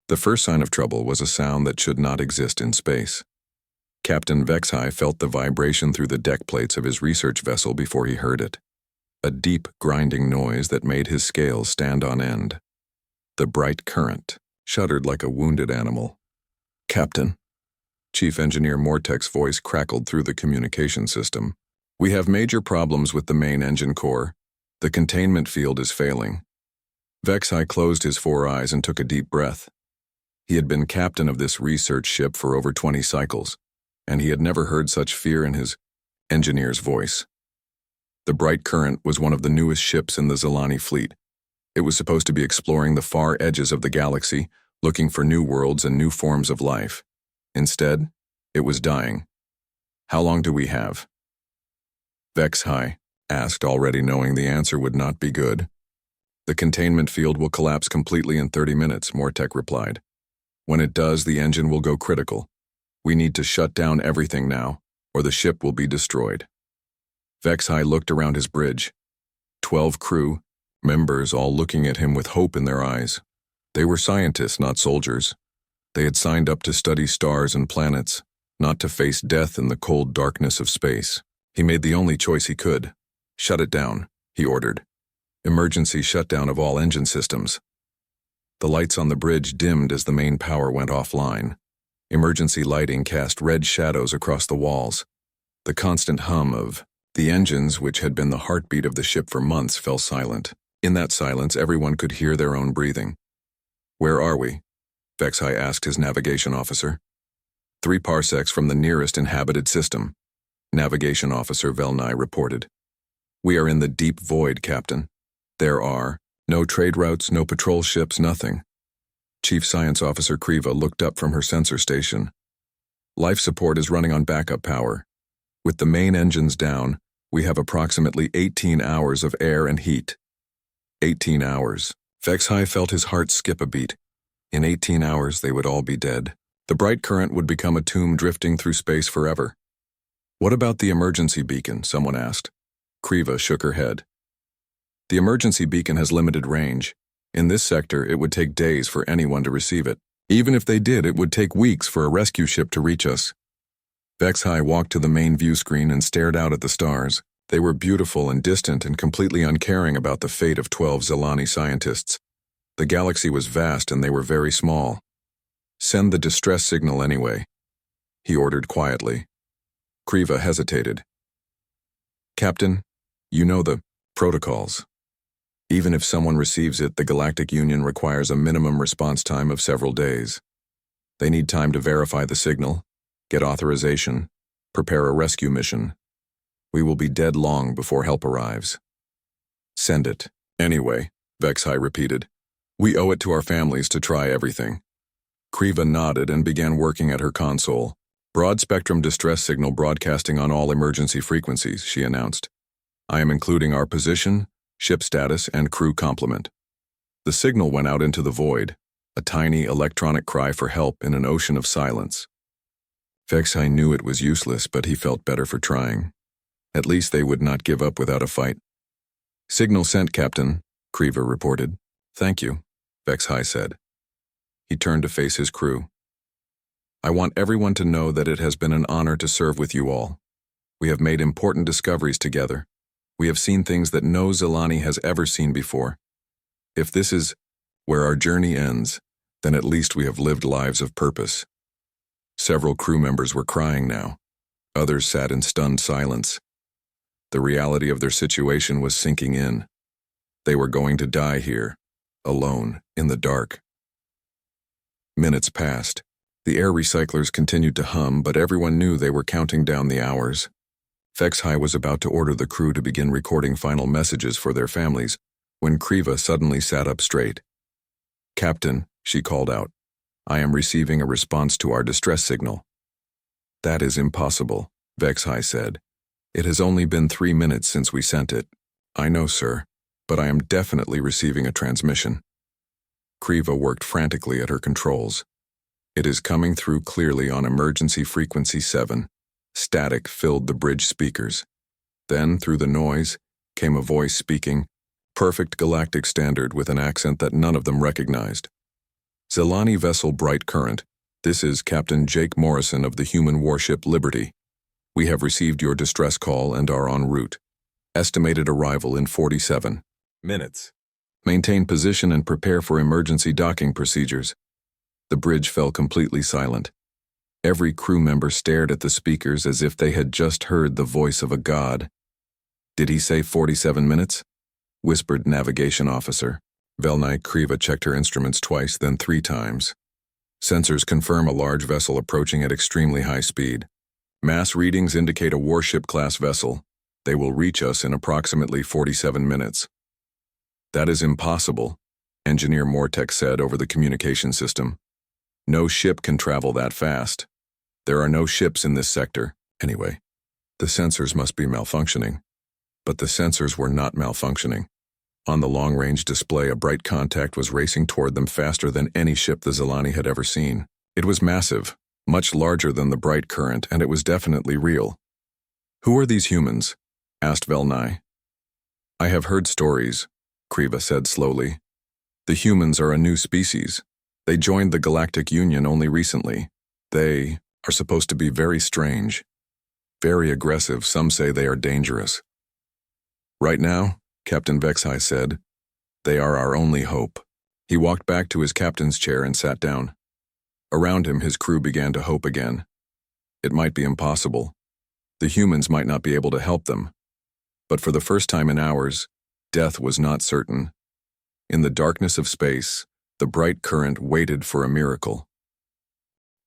The first sign of trouble was a sound that should not exist in space. Captain HFY felt the vibration through the deck plates of his research vessel before he heard it. A deep, grinding noise that made his scales stand on end. The bright current shuddered like a wounded animal. "Captain," Chief Engineer Mortek's voice crackled through the communication system. "We have major problems with the main engine core. The containment field is failing." HFY closed his 4 eyes and took a deep breath. He had been captain of this research ship for over 20 cycles, and he had never heard such fear in his engineer's voice. The Bright Current was one of the newest ships in the Zilani fleet. It was supposed to be exploring the far edges of the galaxy, looking for new worlds and new forms of life. Instead, it was dying. "How long do we have?" HFY asked, already knowing the answer would not be good. "The containment field will collapse completely in 30 minutes, Mortek replied. "When it does, the engine will go critical. We need to shut down everything now, or the ship will be destroyed." HFY looked around his bridge. 12 crew members all looking at him with hope in their eyes. They were scientists, not soldiers. They had signed up to study stars and planets, not to face death in the cold darkness of space. He made the only choice he could. "Shut it down," he ordered. "Emergency shutdown of all engine systems." The lights on the bridge dimmed as the main power went offline. Emergency lighting cast red shadows across the walls. The constant hum of the engines, which had been the heartbeat of the ship for months, fell silent. In that silence, everyone could hear their own breathing. "Where are we?" HFY asked his navigation officer. 3 parsecs from the nearest inhabited system," Navigation Officer Velnai reported. "We are in the deep void, Captain. There are no trade routes, no patrol ships, nothing." Chief Science Officer Kriva looked up from her sensor station. "Life support is running on backup power. With the main engines down, we have approximately 18 hours of air and heat." 18 hours. HFY felt his heart skip a beat. In 18 hours, they would all be dead. The bright current would become a tomb drifting through space forever. "What about the emergency beacon?" someone asked. Kriva shook her head. "The emergency beacon has limited range. In this sector, it would take days for anyone to receive it. Even if they did, it would take weeks for a rescue ship to reach us." HFY walked to the main view screen and stared out at the stars. They were beautiful and distant and completely uncaring about the fate of 12 Zilani scientists. The galaxy was vast and they were very small. "Send the distress signal anyway," he ordered quietly. Kriva hesitated. "Captain, you know the protocols. Even if someone receives it, the Galactic Union requires a minimum response time of several days. They need time to verify the signal, get authorization, prepare a rescue mission. We will be dead long before help arrives." "Send it. Anyway," HFY repeated. "We owe it to our families to try everything." Kriva nodded and began working at her console. "Broad-spectrum distress signal broadcasting on all emergency frequencies," she announced. "I am including our position, ship status, and crew complement." The signal went out into the void, a tiny electronic cry for help in an ocean of silence. HFY knew it was useless, but he felt better for trying. At least they would not give up without a fight. "Signal sent, Captain," Kriva reported. "Thank you," HFY said. He turned to face his crew. "I want everyone to know that it has been an honor to serve with you all. We have made important discoveries together. We have seen things that no Zilani has ever seen before. If this is where our journey ends, then at least we have lived lives of purpose." Several crew members were crying now. Others sat in stunned silence. The reality of their situation was sinking in. They were going to die here, alone, in the dark. Minutes passed. The air recyclers continued to hum, but everyone knew they were counting down the hours. HFY was about to order the crew to begin recording final messages for their families when Kriva suddenly sat up straight. "Captain," she called out, "I am receiving a response to our distress signal." "That is impossible," HFY said. "It has only been 3 minutes since we sent it." "I know, sir, but I am definitely receiving a transmission." Kriva worked frantically at her controls. "It is coming through clearly on emergency frequency 7. Static filled the bridge speakers. Then, through the noise, came a voice speaking, perfect galactic standard with an accent that none of them recognized. Zelani vessel Bright Current. This is Captain Jake Morrison of the human warship Liberty. We have received your distress call and are en route. Estimated arrival in 47 minutes. Maintain position and prepare for emergency docking procedures. The bridge fell completely silent. Every crew member stared at the speakers as if they had just heard the voice of a god. Did he say 47 minutes? Whispered navigation officer. Velnai Kriva checked her instruments twice, then 3 times. Sensors confirm a large vessel approaching at extremely high speed. Mass readings indicate a warship-class vessel. They will reach us in approximately 47 minutes. That is impossible, Engineer Mortek said over the communication system. No ship can travel that fast. There are no ships in this sector. Anyway, the sensors must be malfunctioning. But the sensors were not malfunctioning. On the long-range display, a bright contact was racing toward them faster than any ship the Zelani had ever seen. It was massive, much larger than the bright current, and it was definitely real. Who are these humans? Asked Velnai. I have heard stories, Kriva said slowly. The humans are a new species. They joined the Galactic Union only recently. They are supposed to be very strange. Very aggressive. Some say they are dangerous. Right now, Captain Vexai said, they are our only hope. He walked back to his captain's chair and sat down. Around him, his crew began to hope again. It might be impossible. The humans might not be able to help them. But for the first time in hours, death was not certain. In the darkness of space, the bright current waited for a miracle.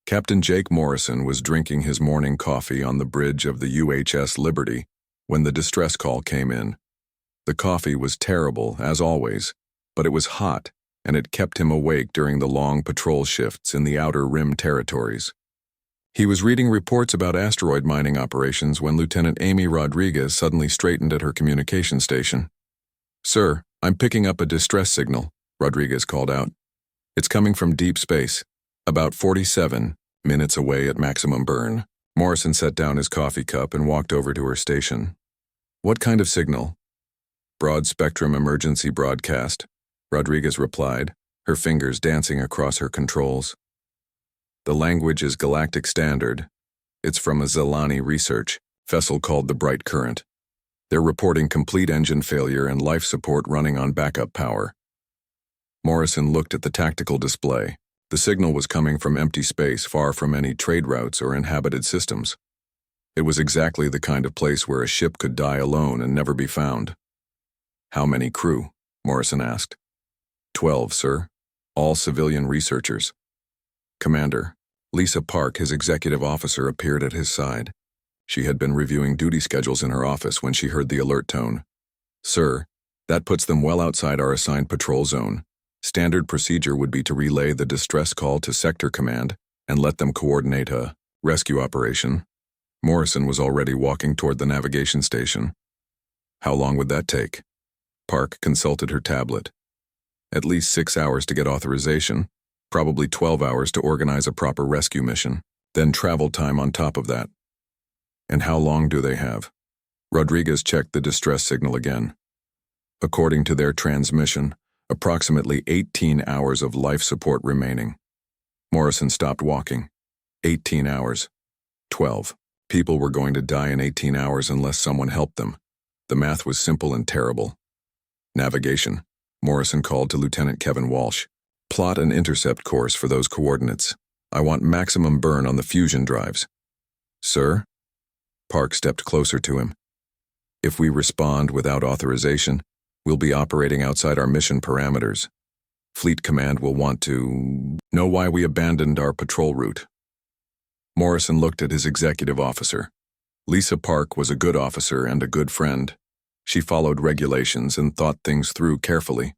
Captain Jake Morrison was drinking his morning coffee on the bridge of the UHS Liberty when the distress call came in. The coffee was terrible, as always, but it was hot, and it kept him awake during the long patrol shifts in the Outer Rim territories. He was reading reports about asteroid mining operations when Lieutenant Amy Rodriguez suddenly straightened at her communication station. Sir, I'm picking up a distress signal, Rodriguez called out. It's coming from deep space, about 47 minutes away at maximum burn. Morrison set down his coffee cup and walked over to her station. What kind of signal? Broad-spectrum emergency broadcast, Rodriguez replied, her fingers dancing across her controls. The language is Galactic Standard. It's from a Zelani research vessel called the Bright Current. They're reporting complete engine failure and life support running on backup power. Morrison looked at the tactical display. The signal was coming from empty space far from any trade routes or inhabited systems. It was exactly the kind of place where a ship could die alone and never be found. How many crew? Morrison asked. 12, sir. All civilian researchers. Commander, Lisa Park, his executive officer, appeared at his side. She had been reviewing duty schedules in her office when she heard the alert tone. Sir, that puts them well outside our assigned patrol zone. Standard procedure would be to relay the distress call to Sector Command and let them coordinate a rescue operation. Morrison was already walking toward the navigation station. How long would that take? Park consulted her tablet. At least 6 hours to get authorization, probably 12 hours to organize a proper rescue mission, then travel time on top of that. And how long do they have? Rodriguez checked the distress signal again. According to their transmission, approximately 18 hours of life support remaining. Morrison stopped walking. 18 hours. 12. People were going to die in 18 hours unless someone helped them. The math was simple and terrible. Navigation. Morrison called to Lieutenant Kevin Walsh. Plot an intercept course for those coordinates. I want maximum burn on the fusion drives. Sir? Park stepped closer to him. If we respond without authorization, we'll be operating outside our mission parameters. Fleet Command will want to know why we abandoned our patrol route. Morrison looked at his executive officer. Lisa Park was a good officer and a good friend. She followed regulations and thought things through carefully.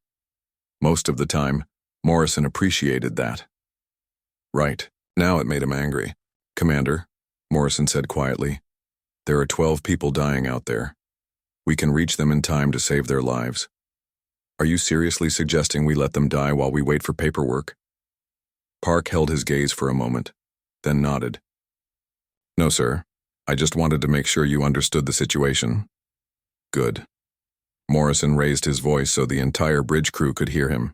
Most of the time, Morrison appreciated that. Right, now it made him angry. Commander, Morrison said quietly, there are 12 people dying out there. We can reach them in time to save their lives. Are you seriously suggesting we let them die while we wait for paperwork? Park held his gaze for a moment, then nodded. No, sir. I just wanted to make sure you understood the situation. Good. Morrison raised his voice so the entire bridge crew could hear him.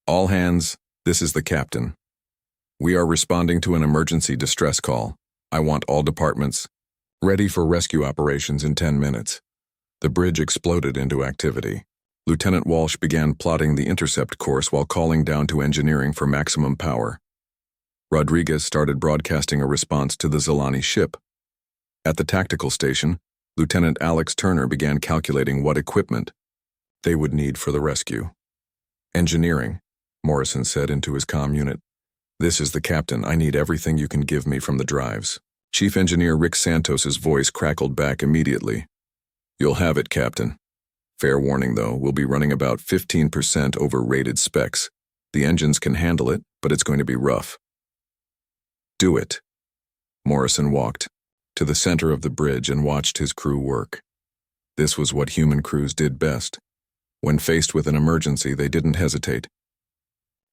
All hands, This is the captain. We are responding to an emergency distress call. I want all departments ready for rescue operations in 10 minutes. The bridge exploded into activity. Lieutenant Walsh began plotting the intercept course while calling down to engineering for maximum power. Rodriguez started broadcasting a response to the Zilani ship. At the tactical station, Lieutenant Alex Turner began calculating what equipment they would need for the rescue. Engineering, Morrison said into his comm unit. This is the captain. I need everything you can give me from the drives. Chief Engineer Rick Santos's voice crackled back immediately. You'll have it, Captain. Fair warning, though, we'll be running about 15% over rated specs. The engines can handle it, but it's going to be rough. Do it. Morrison walked to the center of the bridge and watched his crew work. This was what human crews did best. When faced with an emergency, they didn't hesitate.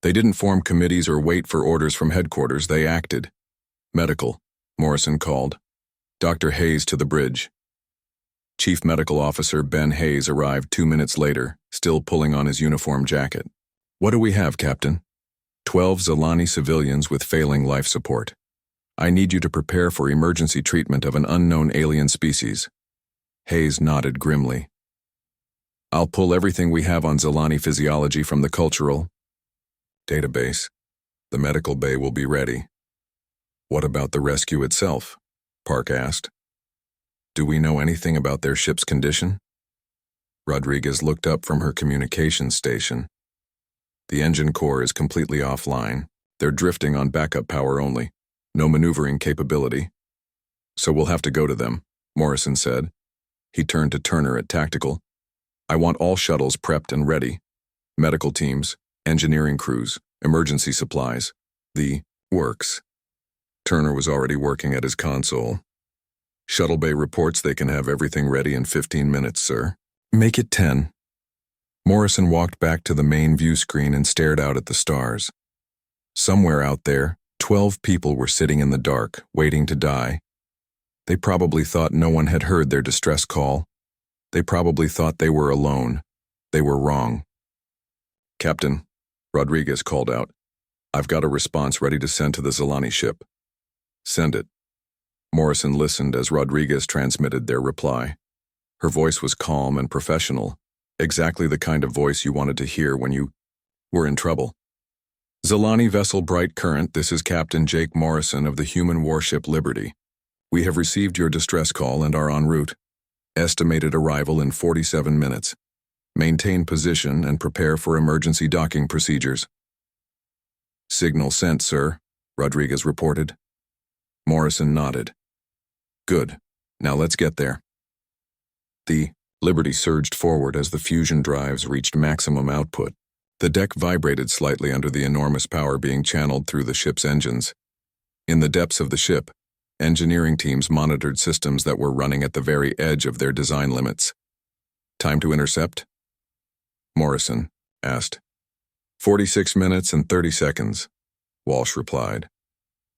They didn't form committees or wait for orders from headquarters. They acted. Medical, Morrison called. Dr. Hayes to the bridge. Chief Medical Officer Ben Hayes arrived 2 minutes later, still pulling on his uniform jacket. What do we have, Captain? 12 Zilani civilians with failing life support. I need you to prepare for emergency treatment of an unknown alien species. Hayes nodded grimly. I'll pull everything we have on Zilani physiology from the cultural database. The medical bay will be ready. What about the rescue itself? Park asked. Do we know anything about their ship's condition? Rodriguez looked up from her communications station. The engine core is completely offline. They're drifting on backup power only. No maneuvering capability. So we'll have to go to them, Morrison said. He turned to Turner at Tactical. I want all shuttles prepped and ready. Medical teams, engineering crews, emergency supplies. The works. Turner was already working at his console. Shuttle Bay reports they can have everything ready in 15 minutes, sir. Make it 10. Morrison walked back to the main view screen and stared out at the stars. Somewhere out there, 12 people were sitting in the dark, waiting to die. They probably thought no one had heard their distress call. They probably thought they were alone. They were wrong. Captain, Rodriguez called out. I've got a response ready to send to the Zilani ship. Send it. Morrison listened as Rodriguez transmitted their reply. Her voice was calm and professional, exactly the kind of voice you wanted to hear when you were in trouble. Zilani vessel Bright Current, this is Captain Jake Morrison of the human warship Liberty. We have received your distress call and are en route. Estimated arrival in 47 minutes. Maintain position and prepare for emergency docking procedures. Signal sent, sir, Rodriguez reported. Morrison nodded. Good. Now let's get there. The Liberty surged forward as the fusion drives reached maximum output. The deck vibrated slightly under the enormous power being channeled through the ship's engines. In the depths of the ship, engineering teams monitored systems that were running at the very edge of their design limits. Time to intercept? Morrison asked. 46 minutes and 30 seconds, Walsh replied.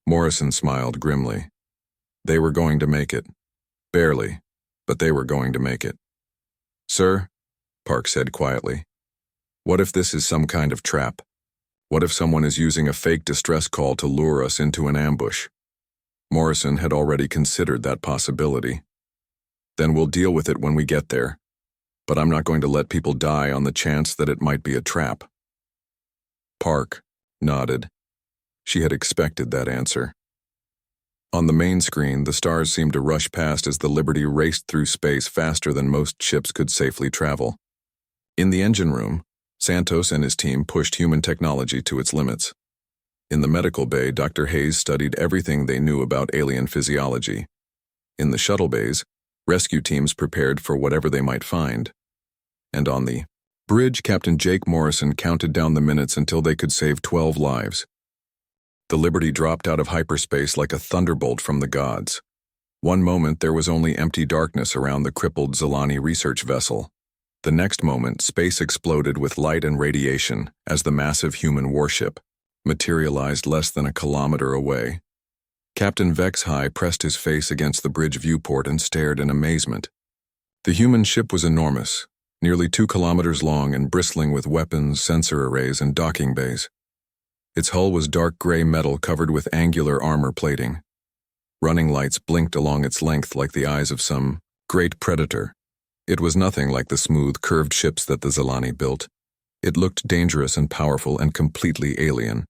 Morrison smiled grimly. They were going to make it. Barely, but they were going to make it. Sir, Park said quietly, what if this is some kind of trap? What if someone is using a fake distress call to lure us into an ambush? Morrison had already considered that possibility. Then we'll deal with it when we get there. But I'm not going to let people die on the chance that it might be a trap. Park nodded. She had expected that answer. On the main screen, the stars seemed to rush past as the Liberty raced through space faster than most ships could safely travel. In the engine room, Santos and his team pushed human technology to its limits. In the medical bay, Dr. Hayes studied everything they knew about alien physiology. In the shuttle bays, rescue teams prepared for whatever they might find. And on the bridge, Captain Jake Morrison counted down the minutes until they could save 12 lives. The Liberty dropped out of hyperspace like a thunderbolt from the gods. One moment there was only empty darkness around the crippled Zilani research vessel. The next moment, space exploded with light and radiation as the massive human warship materialized less than a kilometer away. Captain Vexhai pressed his face against the bridge viewport and stared in amazement. The human ship was enormous, nearly 2 kilometers long and bristling with weapons, sensor arrays, and docking bays. Its hull was dark gray metal covered with angular armor plating. Running lights blinked along its length like the eyes of some great predator. It was nothing like the smooth, curved ships that the Zilani built. It looked dangerous and powerful and completely alien.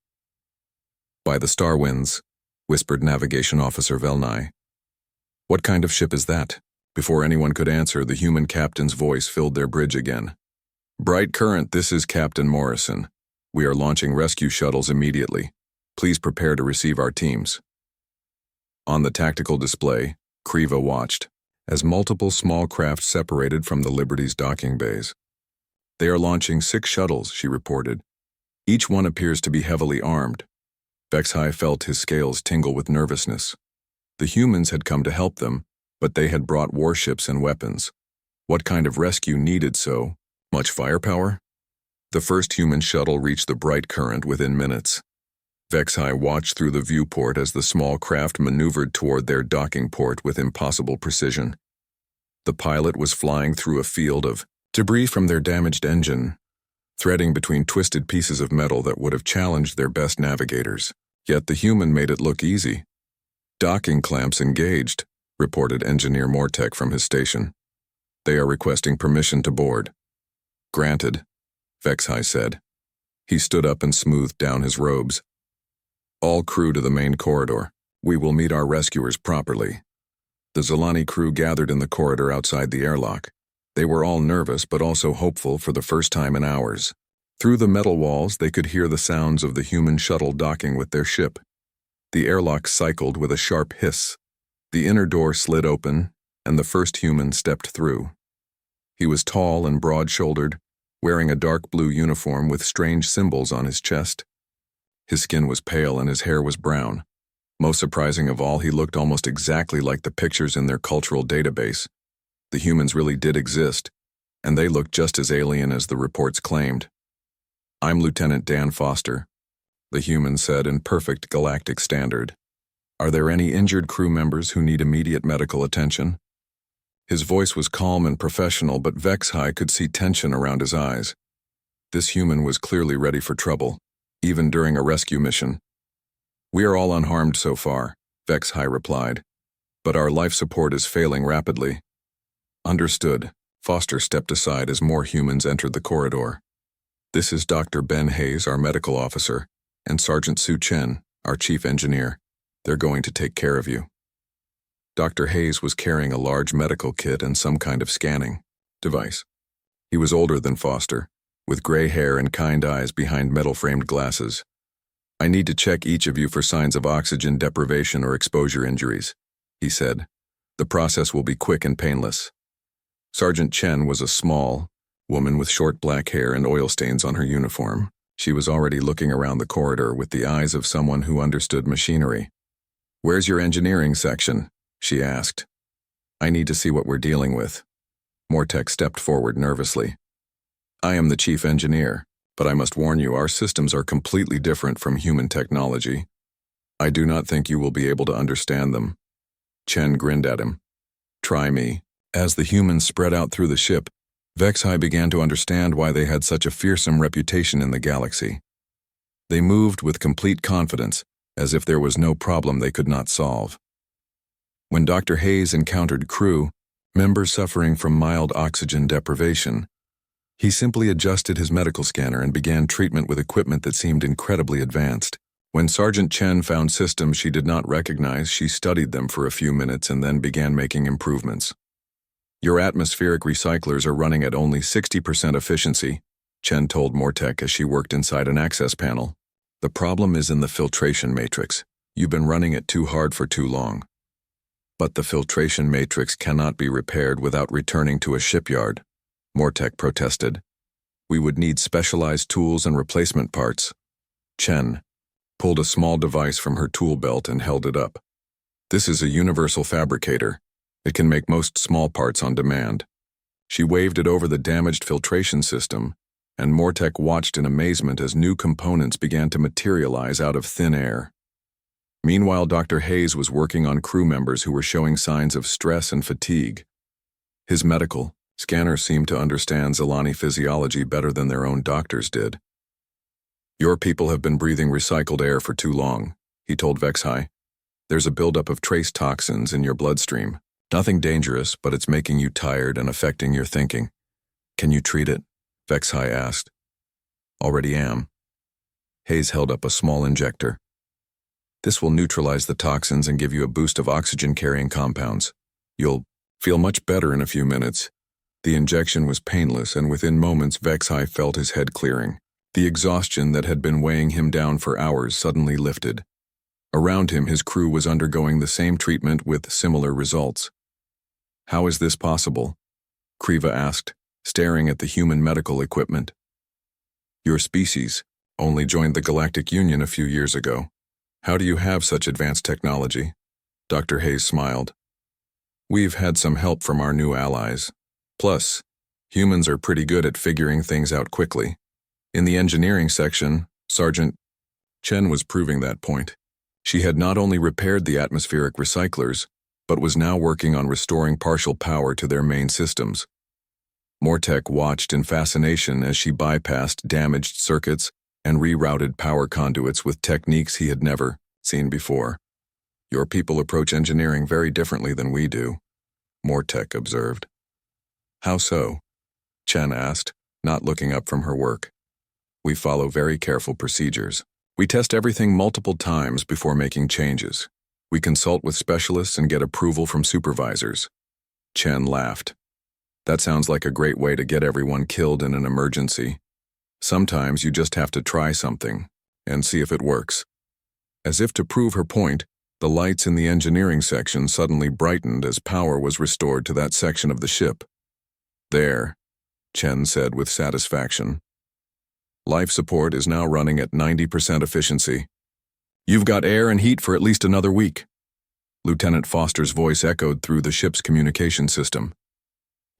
"By the star winds," whispered Navigation Officer Velnai. "What kind of ship is that?" Before anyone could answer, the human captain's voice filled their bridge again. "Bright Current, this is Captain Morrison. We are launching rescue shuttles immediately. Please prepare to receive our teams." On the tactical display, Kriva watched as multiple small craft separated from the Liberty's docking bays. "They are launching 6 shuttles," she reported. "Each one appears to be heavily armed." Vexhai felt his scales tingle with nervousness. The humans had come to help them, but they had brought warships and weapons. What kind of rescue needed so much firepower? The first human shuttle reached the Bright Current within minutes. Vexhai watched through the viewport as the small craft maneuvered toward their docking port with impossible precision. The pilot was flying through a field of debris from their damaged engine, threading between twisted pieces of metal that would have challenged their best navigators. Yet the human made it look easy. "Docking clamps engaged," reported Engineer Mortek from his station. "They are requesting permission to board." "Granted," Vexhai said. He stood up and smoothed down his robes. "All crew to the main corridor. We will meet our rescuers properly." The Zilani crew gathered in the corridor outside the airlock. They were all nervous but also hopeful for the first time in hours. Through the metal walls, they could hear the sounds of the human shuttle docking with their ship. The airlock cycled with a sharp hiss. The inner door slid open, and the first human stepped through. He was tall and broad-shouldered, wearing a dark blue uniform with strange symbols on his chest. His skin was pale and his hair was brown. Most surprising of all, he looked almost exactly like the pictures in their cultural database. The humans really did exist, and they looked just as alien as the reports claimed. "I'm Lieutenant Dan Foster," the human said in perfect galactic standard. "Are there any injured crew members who need immediate medical attention?" His voice was calm and professional, but Vexhai could see tension around his eyes. This human was clearly ready for trouble, even during a rescue mission. "We are all unharmed so far," Vexhai replied, "but our life support is failing rapidly." "Understood." Foster stepped aside as more humans entered the corridor. "This is Dr. Ben Hayes, our medical officer, and Sergeant Su Chen, our chief engineer. They're going to take care of you." Dr. Hayes was carrying a large medical kit and some kind of scanning device. He was older than Foster, with gray hair and kind eyes behind metal-framed glasses. "I need to check each of you for signs of oxygen deprivation or exposure injuries," he said. "The process will be quick and painless." Sergeant Chen was a small woman with short black hair and oil stains on her uniform. She was already looking around the corridor with the eyes of someone who understood machinery. "Where's your engineering section?" she asked. "I need to see what we're dealing with." Mortek stepped forward nervously. "I am the chief engineer, but I must warn you, our systems are completely different from human technology. I do not think you will be able to understand them." Chen grinned at him. "Try me." As the humans spread out through the ship, Vexhai began to understand why they had such a fearsome reputation in the galaxy. They moved with complete confidence, as if there was no problem they could not solve. When Dr. Hayes encountered crew members suffering from mild oxygen deprivation, he simply adjusted his medical scanner and began treatment with equipment that seemed incredibly advanced. When Sergeant Chen found systems she did not recognize, she studied them for a few minutes and then began making improvements. "Your atmospheric recyclers are running at only 60% efficiency," Chen told Mortek as she worked inside an access panel. "The problem is in the filtration matrix. You've been running it too hard for too long." "But the filtration matrix cannot be repaired without returning to a shipyard," Mortek protested. "We would need specialized tools and replacement parts." Chen pulled a small device from her tool belt and held it up. "This is a universal fabricator. It can make most small parts on demand." She waved it over the damaged filtration system, and Mortek watched in amazement as new components began to materialize out of thin air. Meanwhile, Dr. Hayes was working on crew members who were showing signs of stress and fatigue. His medical scanner seemed to understand Zilani physiology better than their own doctors did. Your people have been breathing recycled air for too long, he told Vexhai. There's a buildup of trace toxins in your bloodstream. Nothing dangerous, but it's making you tired and affecting your thinking. Can you treat it? Vexhai asked. Already am. Hayes held up a small injector. This will neutralize the toxins and give you a boost of oxygen-carrying compounds. You'll feel much better in a few minutes. The injection was painless, and within moments Vexhai felt his head clearing. The exhaustion that had been weighing him down for hours suddenly lifted. Around him, his crew was undergoing the same treatment with similar results. How is this possible? Kriva asked, staring at the human medical equipment. Your species only joined the Galactic Union a few years ago. How do you have such advanced technology? Dr. Hayes smiled. We've had some help from our new allies. Plus, humans are pretty good at figuring things out quickly. In the engineering section, Sergeant Chen was proving that point. She had not only repaired the atmospheric recyclers, but was now working on restoring partial power to their main systems. Mortek watched in fascination as she bypassed damaged circuits and rerouted power conduits with techniques he had never seen before. Your people approach engineering very differently than we do, Mortek observed. How so? Chen asked, not looking up from her work. We follow very careful procedures. We test everything multiple times before making changes. We consult with specialists and get approval from supervisors. Chen laughed. That sounds like a great way to get everyone killed in an emergency. Sometimes you just have to try something and see if it works. As if to prove her point, the lights in the engineering section suddenly brightened as power was restored to that section of the ship. There, Chen said with satisfaction. Life support is now running at 90% efficiency. You've got air and heat for at least another week. Lieutenant Foster's voice echoed through the ship's communication system.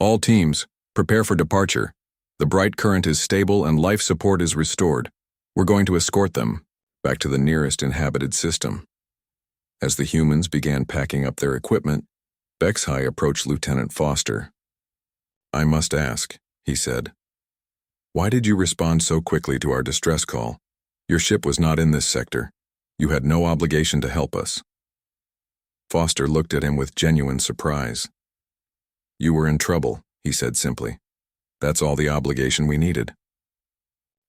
All teams, prepare for departure. The bright current is stable and life support is restored. We're going to escort them back to the nearest inhabited system. As the humans began packing up their equipment, Vexhai approached Lieutenant Foster. I must ask, he said. Why did you respond so quickly to our distress call? Your ship was not in this sector. You had no obligation to help us. Foster looked at him with genuine surprise. You were in trouble, he said simply. That's all the obligation we needed.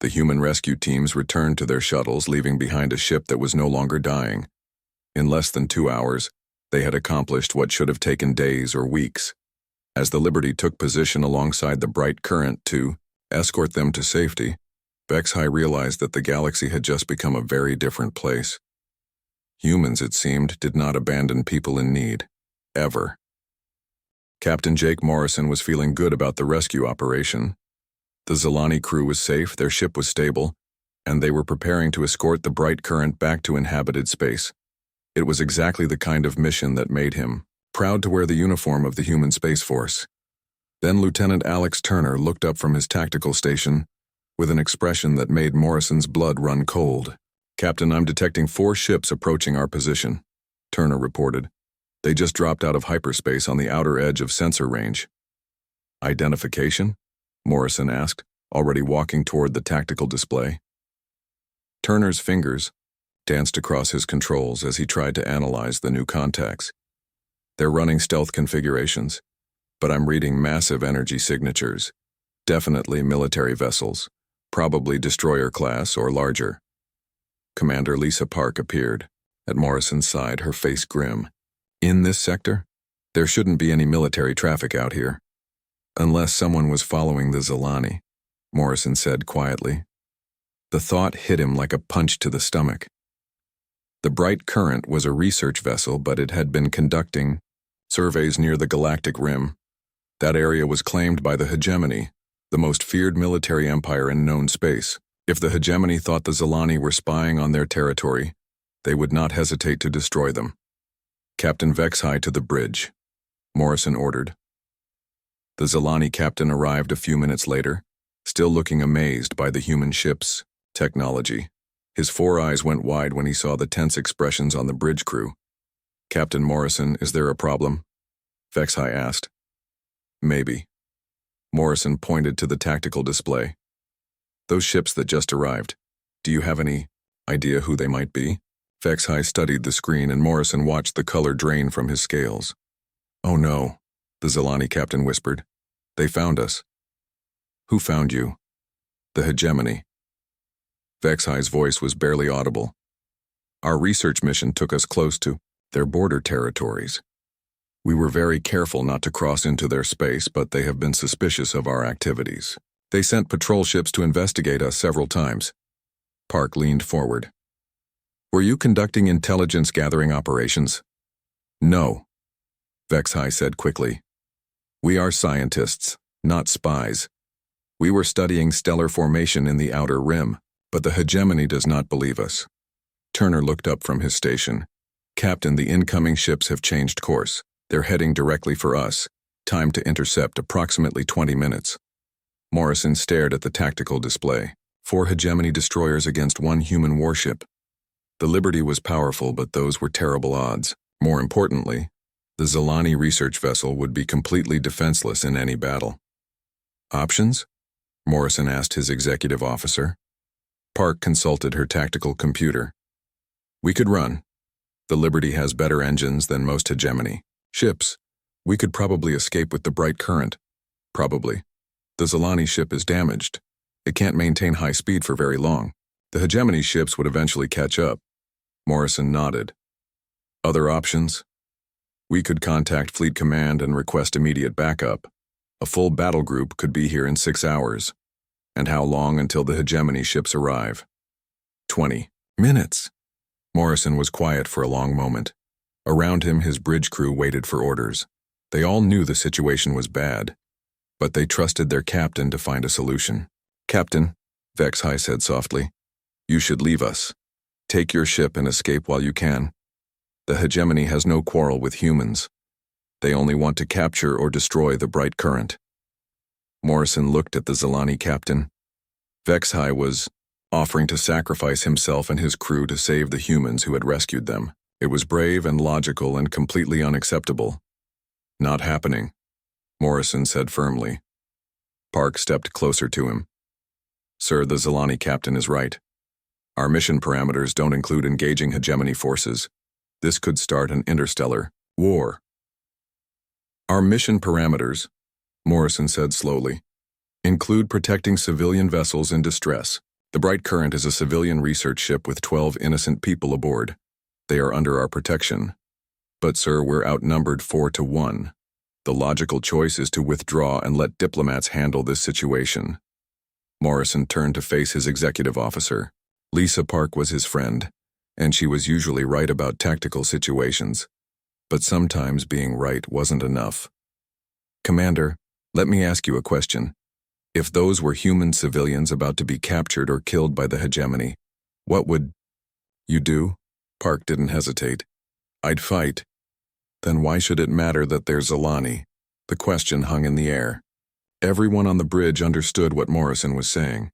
The human rescue teams returned to their shuttles, leaving behind a ship that was no longer dying. In less than 2 hours, they had accomplished what should have taken days or weeks. As the Liberty took position alongside the bright current to escort them to safety, Vexhai realized that the galaxy had just become a very different place. Humans, it seemed, did not abandon people in need. Ever. Captain Jake Morrison was feeling good about the rescue operation. The Zilani crew was safe, their ship was stable, and they were preparing to escort the bright current back to inhabited space. It was exactly the kind of mission that made him proud to wear the uniform of the human Space Force. Then Lieutenant Alex Turner looked up from his tactical station with an expression that made Morrison's blood run cold. Captain, I'm detecting 4 ships approaching our position, Turner reported. They just dropped out of hyperspace on the outer edge of sensor range. Identification? Morrison asked, already walking toward the tactical display. Turner's fingers danced across his controls as he tried to analyze the new contacts. They're running stealth configurations, but I'm reading massive energy signatures. Definitely military vessels, probably destroyer class or larger. Commander Lisa Park appeared at Morrison's side, her face grim. In this sector, there shouldn't be any military traffic out here. Unless someone was following the Zilani, Morrison said quietly. The thought hit him like a punch to the stomach. The bright current was a research vessel, but it had been conducting surveys near the galactic rim. That area was claimed by the Hegemony, the most feared military empire in known space. If the Hegemony thought the Zilani were spying on their territory, they would not hesitate to destroy them. Captain Vexhai to the bridge, Morrison ordered. The Zilani captain arrived a few minutes later, still looking amazed by the human ship's technology. His 4 eyes went wide when he saw the tense expressions on the bridge crew. Captain Morrison, is there a problem? Vexhai asked. Maybe. Morrison pointed to the tactical display. Those ships that just arrived. Do you have any idea who they might be? Vexhai studied the screen and Morrison watched the color drain from his scales. Oh no, the Zilani captain whispered. They found us. Who found you? The hegemony. Vexhai's voice was barely audible. Our research mission took us close to their border territories. We were very careful not to cross into their space, but they have been suspicious of our activities. They sent patrol ships to investigate us several times. Park leaned forward. Were you conducting intelligence-gathering operations? No, Vexhai said quickly. We are scientists, not spies. We were studying stellar formation in the outer rim, but the hegemony does not believe us. Turner looked up from his station. Captain, the incoming ships have changed course. They're heading directly for us. Time to intercept approximately 20 minutes. Morrison stared at the tactical display. 4 hegemony destroyers against 1 human warship. The Liberty was powerful, but those were terrible odds. More importantly, the Zilani research vessel would be completely defenseless in any battle. Options? Morrison asked his executive officer. Park consulted her tactical computer. We could run. The Liberty has better engines than most hegemony ships. We could probably escape with the bright current. Probably. The Zilani ship is damaged. It can't maintain high speed for very long. The hegemony ships would eventually catch up. Morrison nodded. Other options? We could contact Fleet Command and request immediate backup. A full battle group could be here in 6 hours. And how long until the hegemony ships arrive? 20 minutes. Morrison was quiet for a long moment. Around him, his bridge crew waited for orders. They all knew the situation was bad, but they trusted their captain to find a solution. Captain, Vexhai said softly, you should leave us. Take your ship and escape while you can. The hegemony has no quarrel with humans. They only want to capture or destroy the bright current. Morrison looked at the Zilani captain. Vexhai was offering to sacrifice himself and his crew to save the humans who had rescued them. It was brave and logical and completely unacceptable. Not happening, Morrison said firmly. Park stepped closer to him. Sir, the Zilani captain is right. Our mission parameters don't include engaging hegemony forces. This could start an interstellar war. Our mission parameters, Morrison said slowly, include protecting civilian vessels in distress. The Bright Current is a civilian research ship with 12 innocent people aboard. They are under our protection. But, sir, we're outnumbered 4-1. The logical choice is to withdraw and let diplomats handle this situation. Morrison turned to face his executive officer. Lisa Park was his friend, and she was usually right about tactical situations. But sometimes being right wasn't enough. Commander, let me ask you a question. If those were human civilians about to be captured or killed by the hegemony, what would you do? Park didn't hesitate. I'd fight. Then why should it matter that they're Zilani? The question hung in the air. Everyone on the bridge understood what Morrison was saying.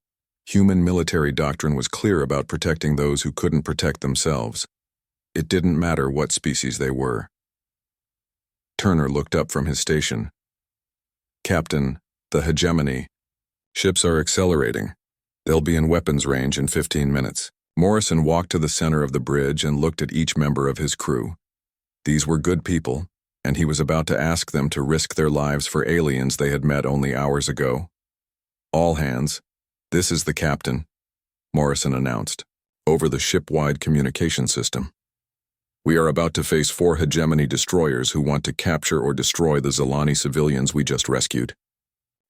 Human military doctrine was clear about protecting those who couldn't protect themselves. It didn't matter what species they were. Turner looked up from his station. Captain, the hegemony. Ships are accelerating. They'll be in weapons range in 15 minutes. Morrison walked to the center of the bridge and looked at each member of his crew. These were good people, and he was about to ask them to risk their lives for aliens they had met only hours ago. All hands, this is the captain, Morrison announced, over the ship-wide communication system. We are about to face 4 hegemony destroyers who want to capture or destroy the Zilani civilians we just rescued.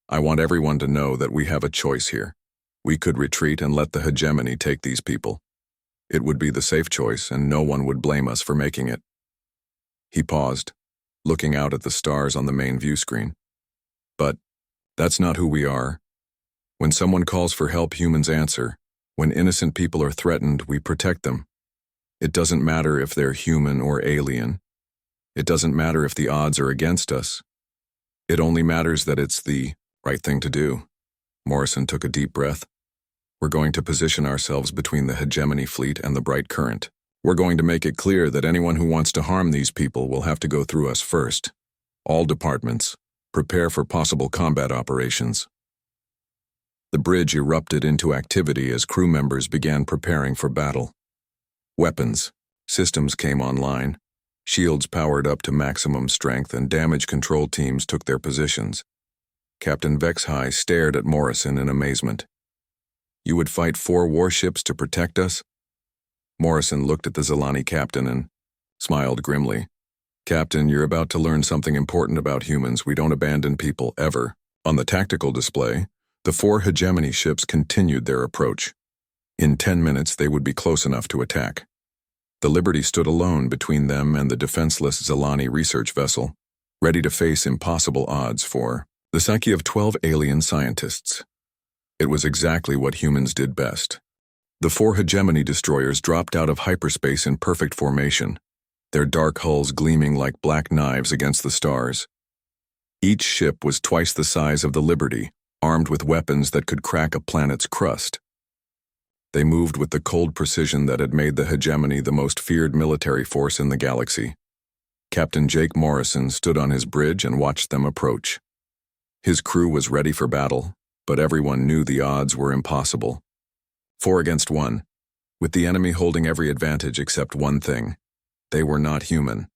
I want everyone to know that we have a choice here. We could retreat and let the hegemony take these people. It would be the safe choice, and no one would blame us for making it. He paused, looking out at the stars on the main view screen. But that's not who we are. When someone calls for help, humans answer. When innocent people are threatened, we protect them. It doesn't matter if they're human or alien. It doesn't matter if the odds are against us. It only matters that it's the right thing to do. Morrison took a deep breath. We're going to position ourselves between the hegemony fleet and the Bright Current. We're going to make it clear that anyone who wants to harm these people will have to go through us first. All departments, prepare for possible combat operations. The bridge erupted into activity as crew members began preparing for battle. Weapons, systems came online, shields powered up to maximum strength, and damage control teams took their positions. Captain VexHy stared at Morrison in amazement. "You would fight 4 warships to protect us?" Morrison looked at the Zilani captain and smiled grimly. "Captain, you're about to learn something important about humans. We don't abandon people, ever." On the tactical display, the 4 hegemony ships continued their approach. In 10 minutes, they would be close enough to attack. The Liberty stood alone between them and the defenseless Zilani research vessel, ready to face impossible odds for the psyche of 12 alien scientists. It was exactly what humans did best. The 4 hegemony destroyers dropped out of hyperspace in perfect formation, their dark hulls gleaming like black knives against the stars. Each ship was twice the size of the Liberty, armed with weapons that could crack a planet's crust. They moved with the cold precision that had made the hegemony the most feared military force in the galaxy. Captain Jake Morrison stood on his bridge and watched them approach. His crew was ready for battle, but everyone knew the odds were impossible. 4 against 1, with the enemy holding every advantage except one thing: they were not human.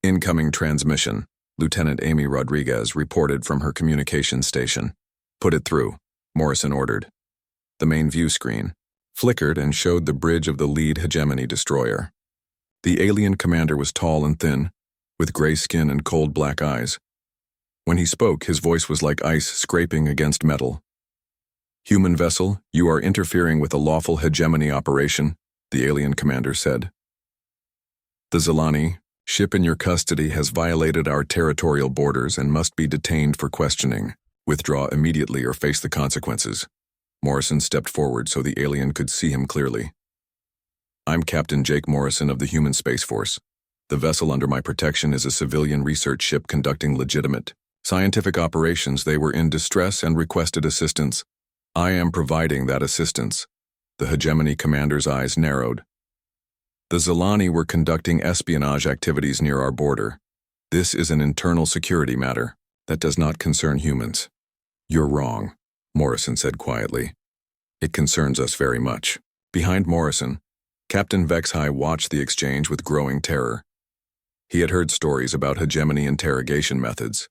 Incoming transmission. Lieutenant Amy Rodriguez reported from her communications station. "Put it through," Morrison ordered. The main view screen flickered and showed the bridge of the lead hegemony destroyer. The alien commander was tall and thin, with gray skin and cold black eyes. When he spoke, his voice was like ice scraping against metal. "Human vessel, you are interfering with a lawful hegemony operation," the alien commander said. "The Zilani ship in your custody has violated our territorial borders and must be detained for questioning. Withdraw immediately or face the consequences." Morrison stepped forward so the alien could see him clearly. "I'm Captain Jake Morrison of the Human Space Force. The vessel under my protection is a civilian research ship conducting legitimate scientific operations. They were in distress and requested assistance. I am providing that assistance." The hegemony commander's eyes narrowed. "The Zilani were conducting espionage activities near our border. This is an internal security matter that does not concern humans." "You're wrong," Morrison said quietly. "It concerns us very much." Behind Morrison, Captain VexHy watched the exchange with growing terror. He had heard stories about hegemony interrogation methods.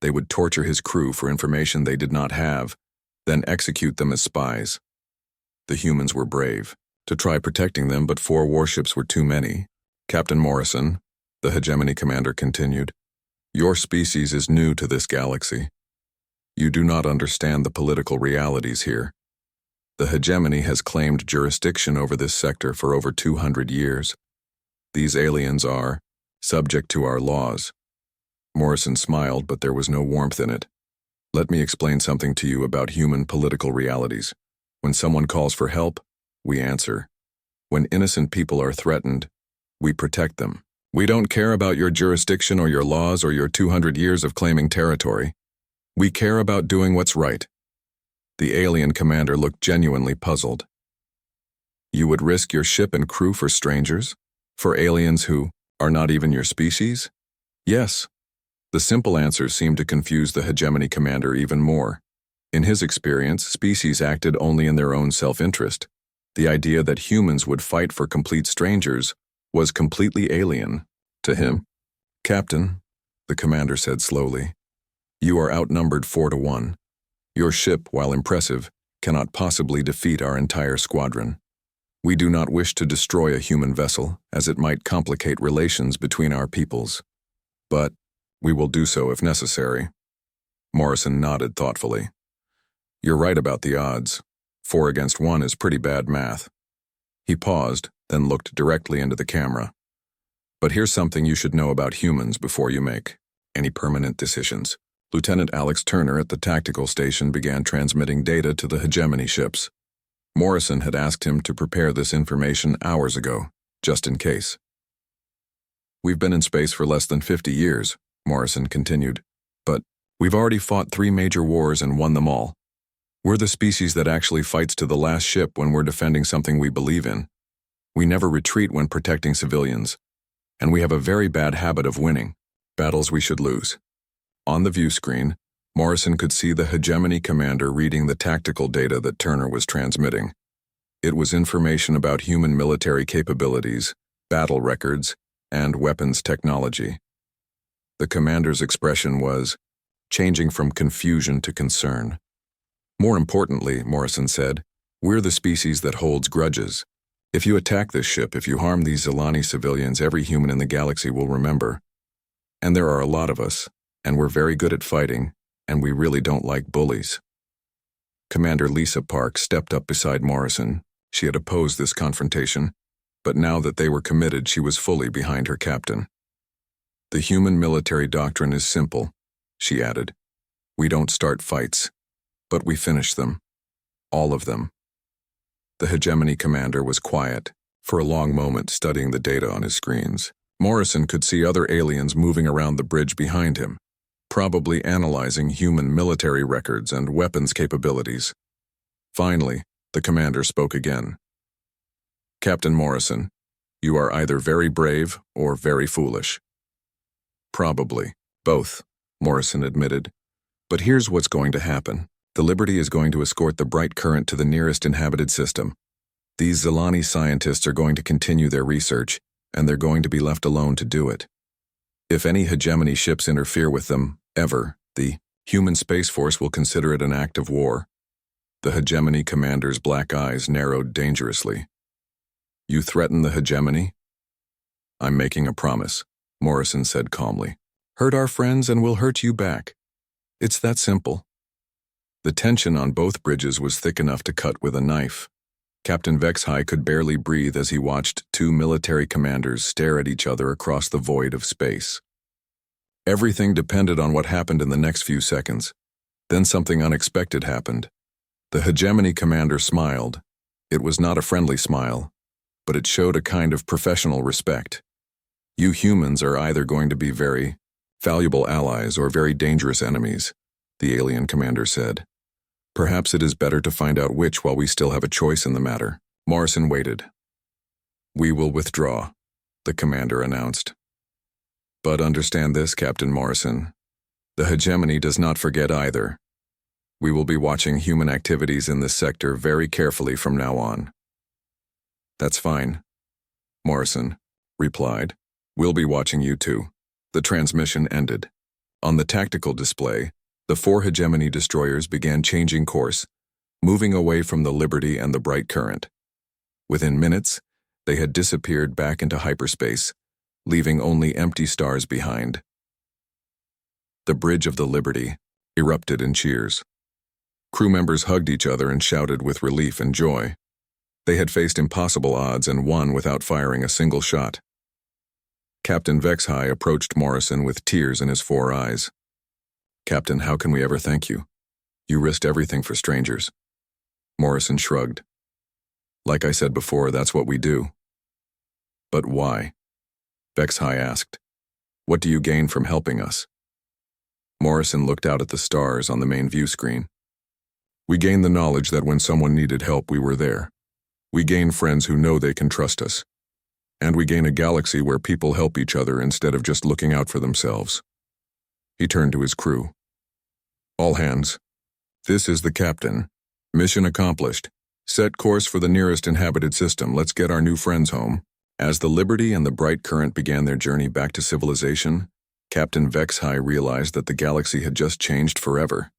They would torture his crew for information they did not have, then execute them as spies. The humans were brave to try protecting them, but 4 warships were too many. "Captain Morrison," the hegemony commander continued, "your species is new to this galaxy. You do not understand the political realities here. The hegemony has claimed jurisdiction over this sector for over 200 years. These aliens are subject to our laws." Morrison smiled, but there was no warmth in it. "Let me explain something to you about human political realities. When someone calls for help, we answer. When innocent people are threatened, we protect them. We don't care about your jurisdiction or your laws or your 200 years of claiming territory. We care about doing what's right." The alien commander looked genuinely puzzled. "You would risk your ship and crew for strangers? For aliens who are not even your species?" "Yes." The simple answer seemed to confuse the hegemony commander even more. In his experience, species acted only in their own self-interest. The idea that humans would fight for complete strangers was completely alien to him. "Captain," the commander said slowly, "you are outnumbered 4 to 1. Your ship, while impressive, cannot possibly defeat our entire squadron. We do not wish to destroy a human vessel, as it might complicate relations between our peoples. But we will do so if necessary." Morrison nodded thoughtfully. "You're right about the odds. 4 against 1 is pretty bad math." He paused, then looked directly into the camera. "But here's something you should know about humans before you make any permanent decisions." Lieutenant Alex Turner at the tactical station began transmitting data to the hegemony ships. Morrison had asked him to prepare this information hours ago, just in case. "We've been in space for less than 50 years, Morrison continued, "but we've already fought 3 major wars and won them all. We're the species that actually fights to the last ship when we're defending something we believe in. We never retreat when protecting civilians, and we have a very bad habit of winning battles we should lose." On the view screen, Morrison could see the hegemony commander reading the tactical data that Turner was transmitting. It was information about human military capabilities, battle records, and weapons technology. The commander's expression was changing from confusion to concern. More importantly, Morrison said, we're the species that holds grudges. If you attack this ship, if you harm these Zilani civilians, every human in the galaxy will remember. And there are a lot of us, and we're very good at fighting, and we really don't like bullies. Commander Lisa Park stepped up beside Morrison. She had opposed this confrontation, but now that they were committed, she was fully behind her captain. The human military doctrine is simple, she added. We don't start fights, but we finish them. All of them. The hegemony commander was quiet, for a long moment studying the data on his screens. Morrison could see other aliens moving around the bridge behind him, probably analyzing human military records and weapons capabilities. Finally, the commander spoke again. Captain Morrison, you are either very brave or very foolish. Probably both, Morrison admitted. But here's what's going to happen. The Liberty is going to escort the bright current to the nearest inhabited system. These Zilani scientists are going to continue their research, and they're going to be left alone to do it. If any hegemony ships interfere with them, ever, the human Space Force will consider it an act of war. The hegemony commander's black eyes narrowed dangerously. You threaten the hegemony? I'm making a promise, Morrison said calmly. Hurt our friends and we'll hurt you back. It's that simple. The tension on both bridges was thick enough to cut with a knife. Captain Vexhai could barely breathe as he watched two military commanders stare at each other across the void of space. Everything depended on what happened in the next few seconds. Then something unexpected happened. The hegemony commander smiled. It was not a friendly smile, but it showed a kind of professional respect. You humans are either going to be very valuable allies or very dangerous enemies, the alien commander said. Perhaps it is better to find out which while we still have a choice in the matter. Morrison waited. We will withdraw, the commander announced. But understand this, Captain Morrison. The hegemony does not forget either. We will be watching human activities in this sector very carefully from now on. That's fine, Morrison replied. We'll be watching you too. The transmission ended. On the tactical display, the 4 hegemony destroyers began changing course, moving away from the Liberty and the bright current. Within minutes, they had disappeared back into hyperspace, leaving only empty stars behind. The bridge of the Liberty erupted in cheers. Crew members hugged each other and shouted with relief and joy. They had faced impossible odds and won without firing a single shot. Captain Vexhai approached Morrison with tears in his 4 eyes. Captain, how can we ever thank you? You risked everything for strangers. Morrison shrugged. Like I said before, that's what we do. But why? Vexhai asked. What do you gain from helping us? Morrison looked out at the stars on the main view screen. We gain the knowledge that when someone needed help, we were there. We gain friends who know they can trust us. And we gain a galaxy where people help each other instead of just looking out for themselves. He turned to his crew. All hands. This is the captain. Mission accomplished. Set course for the nearest inhabited system. Let's get our new friends home. As the Liberty and the bright current began their journey back to civilization, Captain Vexhai realized that the galaxy had just changed forever.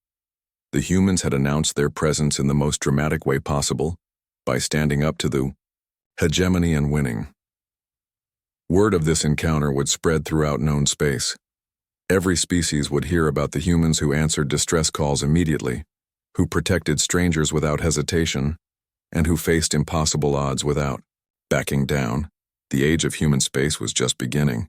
The humans had announced their presence in the most dramatic way possible, by standing up to the hegemony and winning. Word of this encounter would spread throughout known space. Every species would hear about the humans who answered distress calls immediately, who protected strangers without hesitation, and who faced impossible odds without backing down. The age of human space was just beginning.